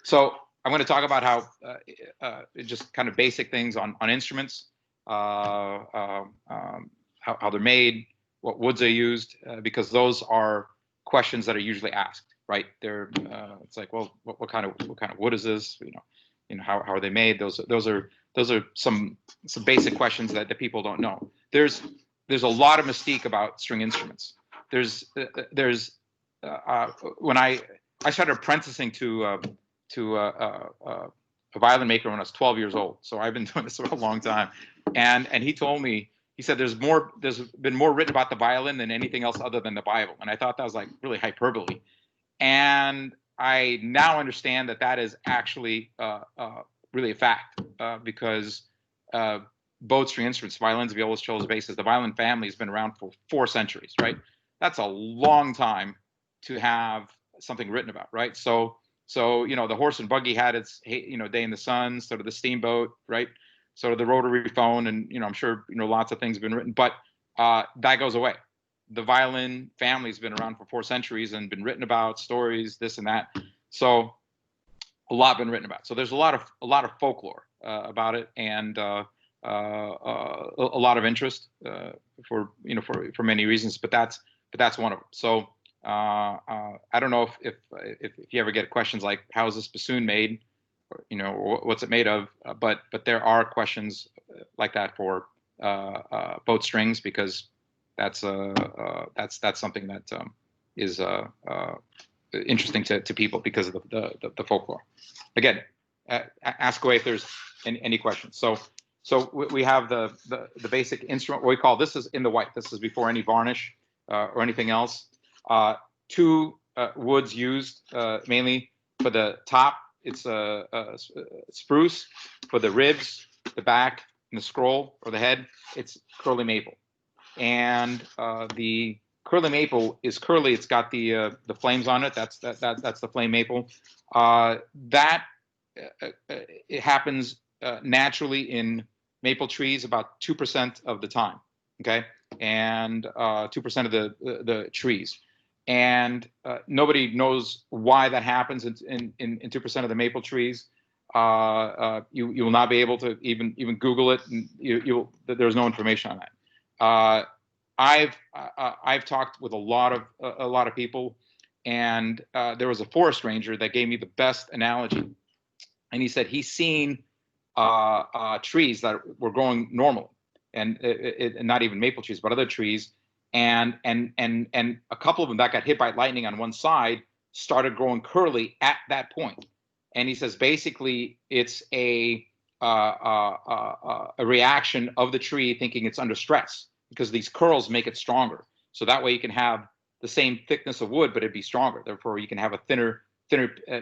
So I'm going to talk about how just kind of basic things on instruments, how they're made, what woods are used, because those are questions that are usually asked, right? They're it's like, well, what kind of wood is this? How are they made? Those are some basic questions that the people don't know. There's a lot of mystique about string instruments. When I started apprenticing to a violin maker when I was 12 years old. So I've been doing this for a long time. And he told me, he said, there's been more written about the violin than anything else other than the Bible. And I thought that was like really hyperbole. And I now understand that is actually really a fact, because bowed string instruments, violins, violas, cellos, basses, the violin family has been around for 4 centuries, right? That's a long time to have something written about, right? So the horse and buggy had its day in the sun, sort of the steamboat, right? Sort of the rotary phone, and I'm sure lots of things have been written, but that goes away. The violin family has been around for 4 centuries and been written about, stories, this and that. So a lot been written about. So there's a lot of folklore about it, and a lot of interest for many reasons. But that's one of them. So I don't know if you ever get questions like, how is this bassoon made, or what's it made of? But there are questions like that for bowed strings, because that's something that is interesting to people because of the folklore. Again, ask away if there's any questions. So we have the basic instrument. What we call, this is in the white. This is before any varnish or anything else. 2 woods used mainly. For the top, it's spruce. For the ribs, the back, and the scroll or the head, it's curly maple. And the curly maple is curly. It's got the flames on it. That's the flame maple. It happens naturally in maple trees about 2% of the time. Okay, and 2% of the trees. And nobody knows why that happens in 2% of the maple trees. You will not be able to even Google it, and there's no information on that. I've talked with a lot of people, and there was a forest ranger that gave me the best analogy, and he said he's seen trees that were growing normally, and not even maple trees, but other trees. And a couple of them that got hit by lightning on one side started growing curly at that point. And he says basically it's a reaction of the tree thinking it's under stress, because these curls make it stronger. So that way you can have the same thickness of wood, but it'd be stronger. Therefore, you can have a thinner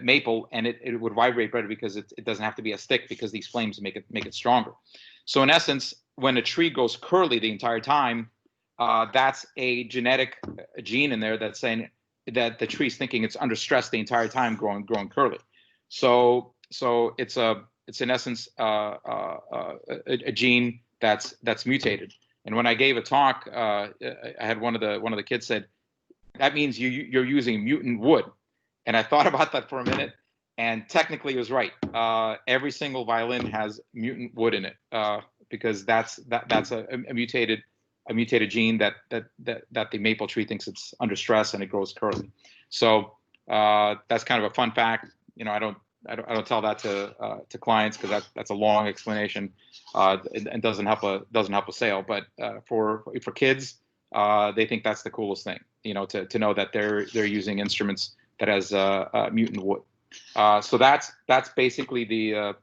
maple, and it would vibrate better because it doesn't have to be as thick, because these flames make it stronger. So in essence, when a tree goes curly the entire time, that's a genetic gene in there that's saying that the tree's thinking it's under stress the entire time, growing curly. So it's in essence a gene that's mutated. And when I gave a talk, I had one of the kids said, that means you're using mutant wood. And I thought about that for a minute, and technically it was right. Every single violin has mutant wood in it, because that's a mutated gene that the maple tree thinks it's under stress and it grows curly. So that's kind of a fun fact. I don't tell that to clients, because that's a long explanation, and doesn't help a sale. But for kids, they think that's the coolest thing. To know that they're using instruments that has mutant wood. So that's basically the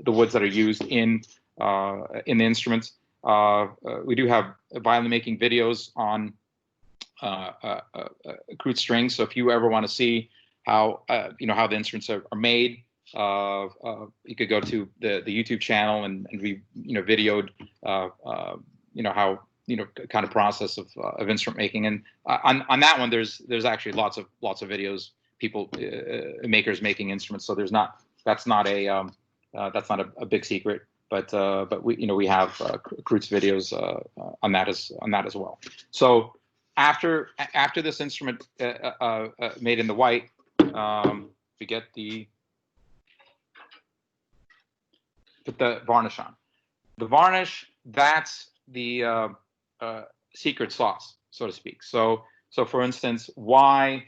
woods that are used in the instruments. We do have violin making videos on KRUTZ strings. So if you ever want to see how how the instruments are made, you could go to the YouTube channel, and we videoed how kind of process of instrument making. And on that one, there's actually lots of videos, people makers making instruments. So that's not a big secret. But we have KRUTZ videos on that as well. So after this instrument made in the white, we get put the varnish on. The varnish, that's the secret sauce, so to speak. So for instance, why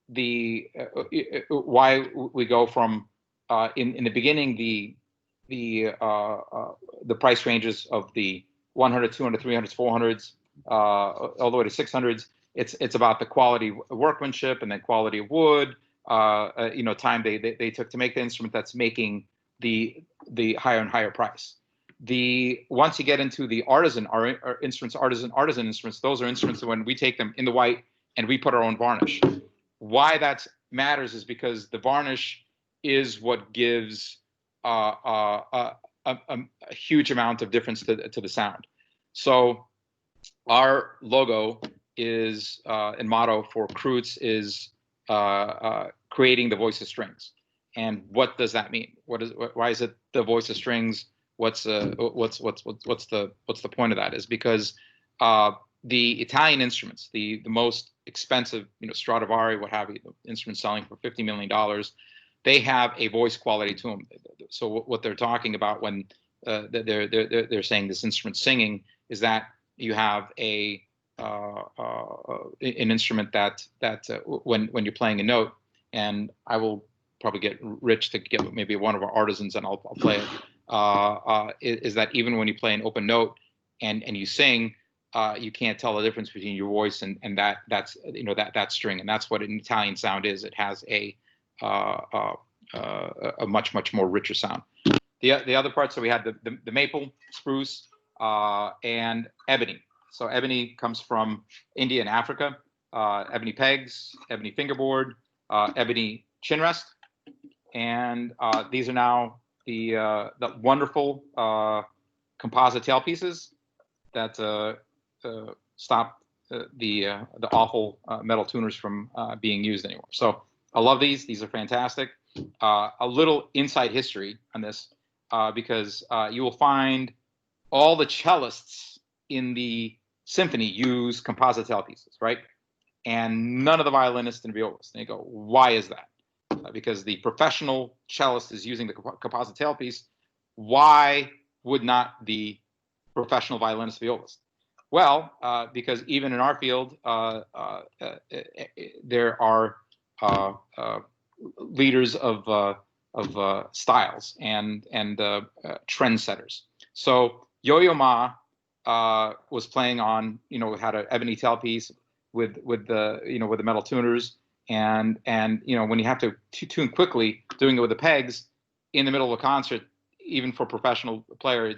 we go from in the beginning the price ranges of the 100, 200, 300s, 400s, all the way to 600s. It's about the quality of workmanship and then quality of wood. Time they took to make the instrument that's making the higher and higher price. Once you get into the artisan instruments, those are instruments that when we take them in the white and we put our own varnish. Why that matters is because the varnish is what gives a huge amount of difference to the sound. So our logo is and motto for KRUTZ is creating the voice of strings. And what does that mean? Why is it the voice of strings? What's the point of that? Is because the Italian instruments, the most expensive, Stradivari, what have you, instruments selling for $50 million, they have a voice quality to them. So what they're talking about when they're saying this instrument singing is that you have an instrument that when you're playing a note, and I will probably get Rich to get maybe one of our artisans and I'll play it. Is that even when you play an open note and you sing, you can't tell the difference between your voice and that's that string, and that's what an Italian sound is. It has a much more richer sound. The other parts, so we had the maple, spruce, and ebony. So ebony comes from India and Africa. Ebony pegs, ebony fingerboard, ebony chin rest, and these are now the wonderful composite tailpieces that stop the awful metal tuners from being used anymore. So I love these. These are fantastic. A little inside history on this, because you will find all the cellists in the symphony use composite tailpieces, right? And none of the violinists and violists. And you go, why is that? Because the professional cellist is using the composite tailpiece. Why would not the professional violinist, violist? Well, because even in our field, there are leaders of styles and trendsetters. So Yo-Yo Ma was playing on, had an ebony tailpiece with the metal tuners, and when you have to tune quickly, doing it with the pegs in the middle of a concert, even for a professional player,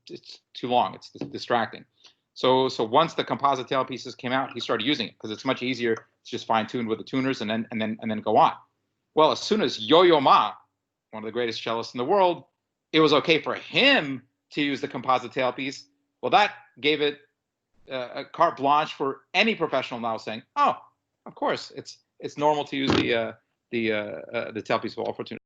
it's too long. It's distracting. So once the composite tailpieces came out, he started using it because it's much easier to just fine tune with the tuners and then go on. Well, as soon as Yo-Yo Ma, one of the greatest cellists in the world, it was okay for him to use the composite tailpiece. Well, that gave it a carte blanche for any professional now saying, "Oh, of course, it's normal to use the tailpiece for all for tuning."